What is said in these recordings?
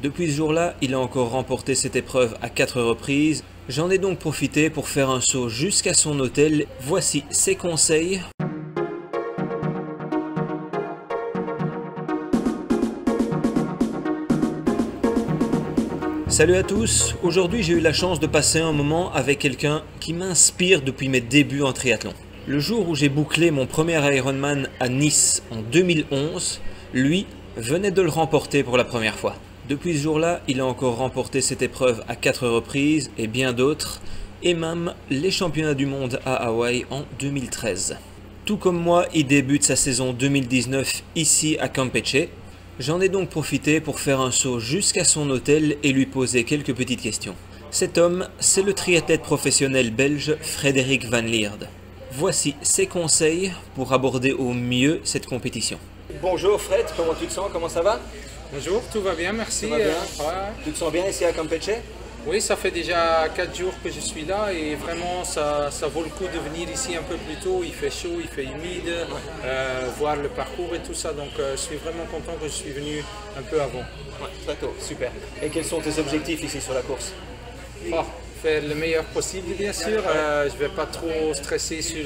Depuis ce jour-là, il a encore remporté cette épreuve à 4 reprises. J'en ai donc profité pour faire un saut jusqu'à son hôtel. Voici ses conseils. Salut à tous, aujourd'hui j'ai eu la chance de passer un moment avec quelqu'un qui m'inspire depuis mes débuts en triathlon. Le jour où j'ai bouclé mon premier Ironman à Nice en 2011, lui venait de le remporter pour la première fois. Depuis ce jour-là, il a encore remporté cette épreuve à 4 reprises et bien d'autres, et même les championnats du monde à Hawaï en 2013. Tout comme moi, il débute sa saison 2019 ici à Campeche. J'en ai donc profité pour faire un saut jusqu'à son hôtel et lui poser quelques petites questions. Cet homme, c'est le triathlète professionnel belge Frédéric Van Lierde. Voici ses conseils pour aborder au mieux cette compétition. Bonjour Fred, comment tu te sens? Comment ça va? Bonjour, tout va bien, merci. Tout va bien. Ouais. Tu te sens bien ici à Campeche? Oui, ça fait déjà 4 jours que je suis là et vraiment ça vaut le coup de venir ici un peu plus tôt. Il fait chaud, il fait humide, voir le parcours et tout ça. Donc je suis vraiment content que je suis venu un peu avant. Ouais, très tôt, super. Et quels sont tes objectifs ici sur la course? Faire le meilleur possible, bien sûr. Je ne vais pas trop stresser sur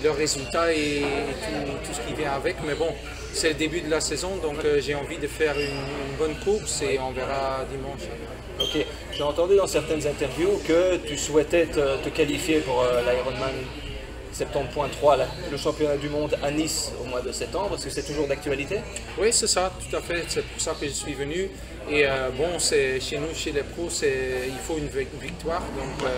le résultat et tout ce qui vient avec. Mais bon, c'est le début de la saison, donc j'ai envie de faire une bonne course et on verra dimanche. Ok, j'ai entendu dans certaines interviews que tu souhaitais te qualifier pour l'Ironman 70.3, le championnat du monde à Nice au mois de septembre. Est-ce que c'est toujours d'actualité? Oui, c'est ça, tout à fait. C'est pour ça que je suis venu. Et bon, chez nous, chez les pros, il faut une victoire. Donc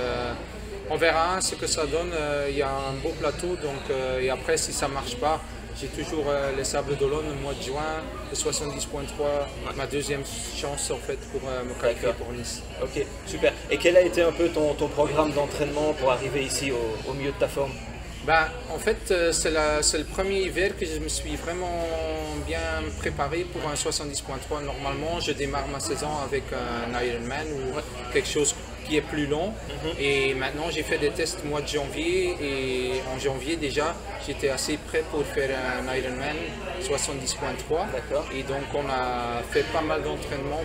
on verra ce que ça donne. Il y a un beau plateau. Donc, et après, si ça ne marche pas, j'ai toujours les Sables d'Olonne au mois de juin, le 70.3, ma deuxième chance en fait pour me qualifier pour Nice. Ok, super. Et quel a été un peu ton programme d'entraînement pour arriver ici au milieu de ta forme? En fait, c'est le premier hiver que je me suis vraiment bien préparé pour un 70.3. Normalement, je démarre ma saison avec un Ironman ou quelque chose qui est plus long. Et maintenant, j'ai fait des tests au mois de janvier. Et en janvier, déjà, j'étais assez prêt pour faire un Ironman 70.3. Et donc, on a fait pas mal d'entraînement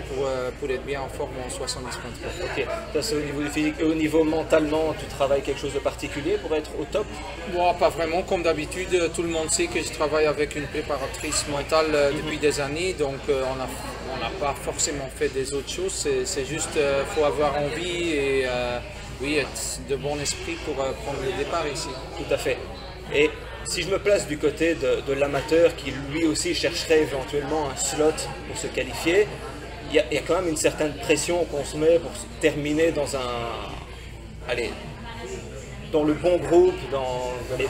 pour être bien en forme en 70.3. Ok, ça c'est au niveau du physique. Et au niveau mentalement, tu travailles quelque chose de particulier pour être au top? Bon, pas vraiment, comme d'habitude, tout le monde sait que je travaille avec une préparatrice mentale depuis des années, donc on n'a pas forcément fait des autres choses, c'est juste qu'il faut avoir envie et oui, être de bon esprit pour prendre le départ ici. Tout à fait. Et si je me place du côté de l'amateur qui lui aussi chercherait éventuellement un slot pour se qualifier, il y a quand même une certaine pression qu'on se met pour terminer dans dans le bon groupe,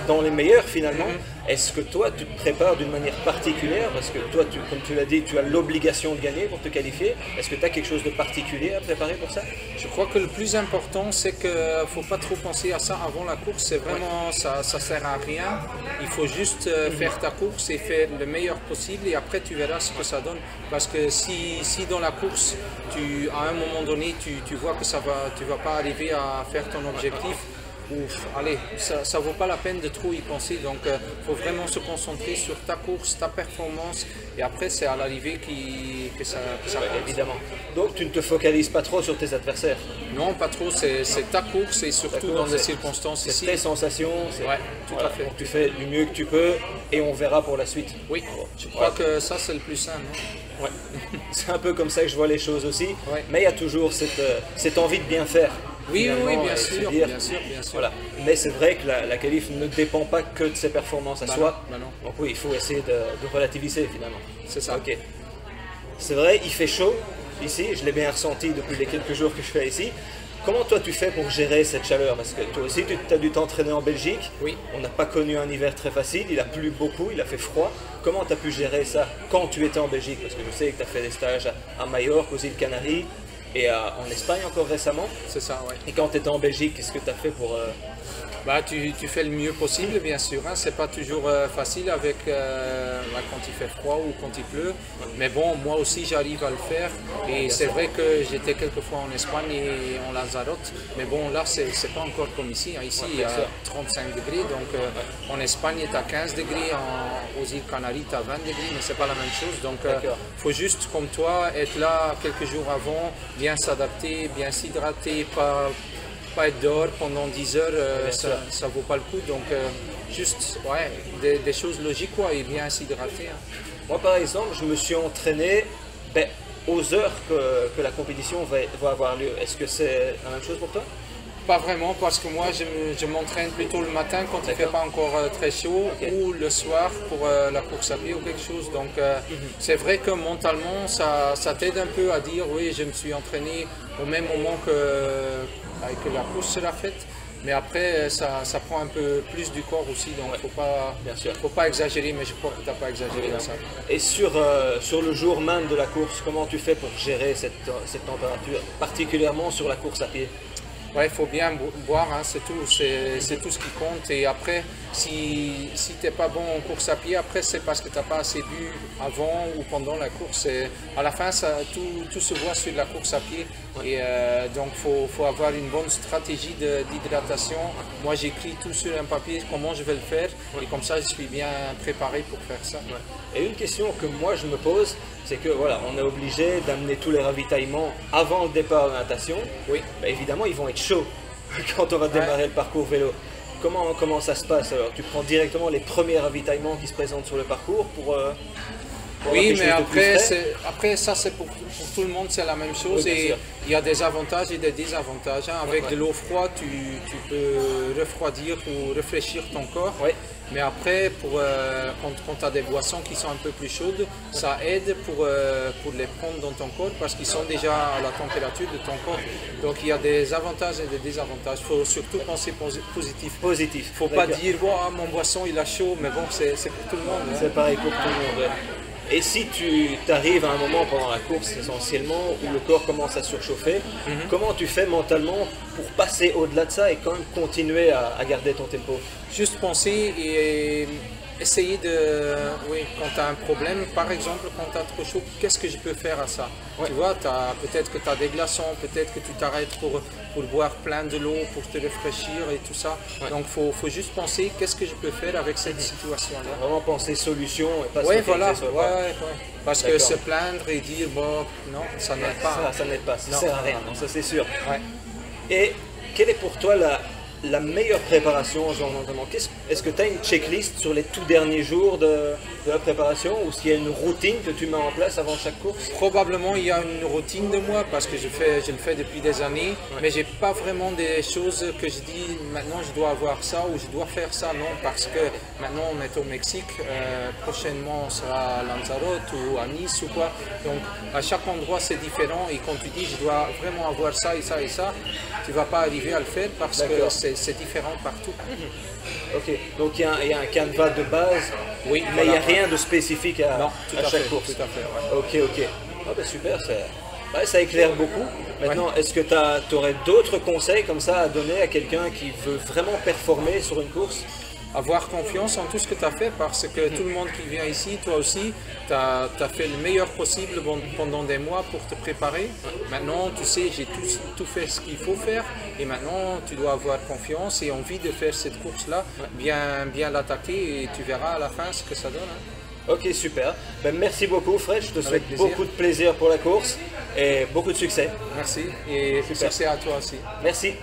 dans les meilleurs finalement. Est-ce que toi tu te prépares d'une manière particulière? Parce que toi, comme tu l'as dit, tu as l'obligation de gagner pour te qualifier. Est-ce que tu as quelque chose de particulier à préparer pour ça? Je crois que le plus important, c'est qu'il ne faut pas trop penser à ça avant la course. C'est vraiment, ça ne sert à rien. Il faut juste faire ta course et faire le meilleur possible et après tu verras ce que ça donne. Parce que si dans la course, à un moment donné, tu vois que tu ne vas pas arriver à faire ton objectif, allez, ça vaut pas la peine de trop y penser, donc il faut vraiment se concentrer sur ta course, ta performance, et après c'est à l'arrivée que ça compte. Évidemment. Donc tu ne te focalises pas trop sur tes adversaires? Non, pas trop, c'est ta course et surtout dans les circonstances ici. C'est tes sensations, tout à fait. Donc tu fais du mieux que tu peux et on verra pour la suite. Oui, je crois que ça c'est le plus simple. Ouais. C'est un peu comme ça que je vois les choses aussi, mais il y a toujours cette envie de bien faire. Oui, bien sûr, bien sûr. Voilà. Mais c'est vrai que la qualif ne dépend pas que de ses performances à soi. Non. Donc oui, il faut essayer de relativiser finalement. C'est ça. Ok. C'est vrai, il fait chaud ici, je l'ai bien ressenti depuis les quelques jours que je suis ici. Comment toi tu fais pour gérer cette chaleur? Parce que toi aussi tu as dû t'entraîner en Belgique. Oui. On n'a pas connu un hiver très facile, il a plu beaucoup, il a fait froid. Comment tu as pu gérer ça quand tu étais en Belgique? Parce que je sais que tu as fait des stages à Majorque, aux îles Canaries et en Espagne encore récemment. C'est ça, oui. Et quand tu étais en Belgique, qu'est-ce que tu as fait Bah, tu fais le mieux possible, bien sûr. Hein. C'est pas toujours facile avec quand il fait froid ou quand il pleut. Mais bon, moi aussi, j'arrive à le faire. Et c'est vrai que j'étais quelquefois en Espagne et en Lanzarote. Mais bon, là, c'est pas encore comme ici. Hein. Ici, il y a 35 degrés. Donc, en Espagne, tu as 15 degrés. Aux îles Canaries, tu as 20 degrés. Mais c'est pas la même chose. Donc, il faut juste, comme toi, être là quelques jours avant, bien s'adapter, bien s'hydrater, pas être dehors pendant 10 heures, ça vaut pas le coup. Donc, juste des choses logiques quoi, et bien s'hydrater. Hein. Moi, par exemple, je me suis entraîné aux heures que la compétition va avoir lieu. Est-ce que c'est la même chose pour toi? Pas vraiment, parce que moi, je m'entraîne plutôt le matin quand il ne fait pas encore très chaud, ou le soir pour la course à pied ou quelque chose. Donc, c'est vrai que mentalement, ça t'aide un peu à dire, oui, je me suis entraîné au même moment que la course sera faite. Mais après, ça prend un peu plus du corps aussi, donc il ne faut pas exagérer, mais je crois que tu n'as pas exagéré dans ça. Et sur le jour même de la course, comment tu fais pour gérer cette température, particulièrement sur la course à pied? Ouais, il faut bien boire, hein, c'est tout ce qui compte. Et après, si tu n'es pas bon en course à pied, après c'est parce que tu n'as pas assez bu avant ou pendant la course. Et à la fin, tout se voit sur la course à pied. Et donc, il faut avoir une bonne stratégie d'hydratation. Moi, j'écris tout sur un papier, comment je vais le faire. Et comme ça, je suis bien préparé pour faire ça. Et une question que moi, je me pose, c'est que voilà, on est obligé d'amener tous les ravitaillements avant le départ de la natation. Oui. Bah, évidemment, ils vont être chauds quand on va démarrer le parcours vélo. Comment ça se passe alors? Tu prends directement les premiers ravitaillements qui se présentent sur le parcours pour oui, mais après ça c'est pour tout le monde, c'est la même chose. Oui, et il y a des avantages et des désavantages. Hein. Avec de l'eau froide, tu peux refroidir ou rafraîchir ton corps. Oui. Mais après, quand tu as des boissons qui sont un peu plus chaudes, ça aide pour les prendre dans ton corps parce qu'ils sont déjà à la température de ton corps. Donc il y a des avantages et des désavantages. Il faut surtout penser positif. Il ne faut pas dire oh, mon boisson il a chaud, mais bon, c'est pour tout le monde. Hein. C'est pareil pour tout le monde. Et si tu arrives à un moment pendant la course essentiellement où le corps commence à surchauffer, comment tu fais mentalement pour passer au-delà de ça et quand même continuer à garder ton tempo? Juste penser et essayer de... Oui, quand tu as un problème, par exemple, quand tu as trop chaud, qu'est-ce que je peux faire à ça? Tu vois, peut-être que tu as des glaçons, peut-être que tu t'arrêtes pour boire plein de l'eau, pour te rafraîchir et tout ça. Donc, il faut juste penser qu'est-ce que je peux faire avec cette situation-là. Vraiment penser solution et pas se voilà. Parce que se plaindre et dire, bon, non, ça n'aide pas. Ça n'aide pas, ça sert à rien, ça c'est sûr. Et quelle est pour toi la meilleure préparation genre d'entraînement? Est-ce que tu as une checklist sur les tout derniers jours de la préparation ou s'il y a une routine que tu mets en place avant chaque course? Probablement il y a une routine de moi parce que je le fais depuis des années, mais j'ai pas vraiment des choses que je dis maintenant je dois avoir ça ou je dois faire ça, non, parce que maintenant on est au Mexique, prochainement on sera à Lanzarote ou à Nice ou quoi, donc à chaque endroit c'est différent et quand tu dis je dois vraiment avoir ça et ça et ça, tu vas pas arriver à le faire parce que c'est différent partout. Ok, donc il y a un canevas de base, mais il n'y a rien de spécifique à chaque course. Tout à fait, Ok. Ah bah super, ça éclaire beaucoup. Maintenant, est-ce que tu aurais d'autres conseils comme ça à donner à quelqu'un qui veut vraiment performer sur une course? Avoir confiance en tout ce que tu as fait parce que tout le monde qui vient ici, toi aussi, tu as fait le meilleur possible pendant des mois pour te préparer. Maintenant, tu sais, j'ai tout fait ce qu'il faut faire et maintenant, tu dois avoir confiance et envie de faire cette course-là, bien l'attaquer et tu verras à la fin ce que ça donne. Hein. Ok, super. Ben, merci beaucoup Fred, je te souhaite beaucoup de plaisir pour la course et beaucoup de succès. Merci et succès à toi aussi. Merci.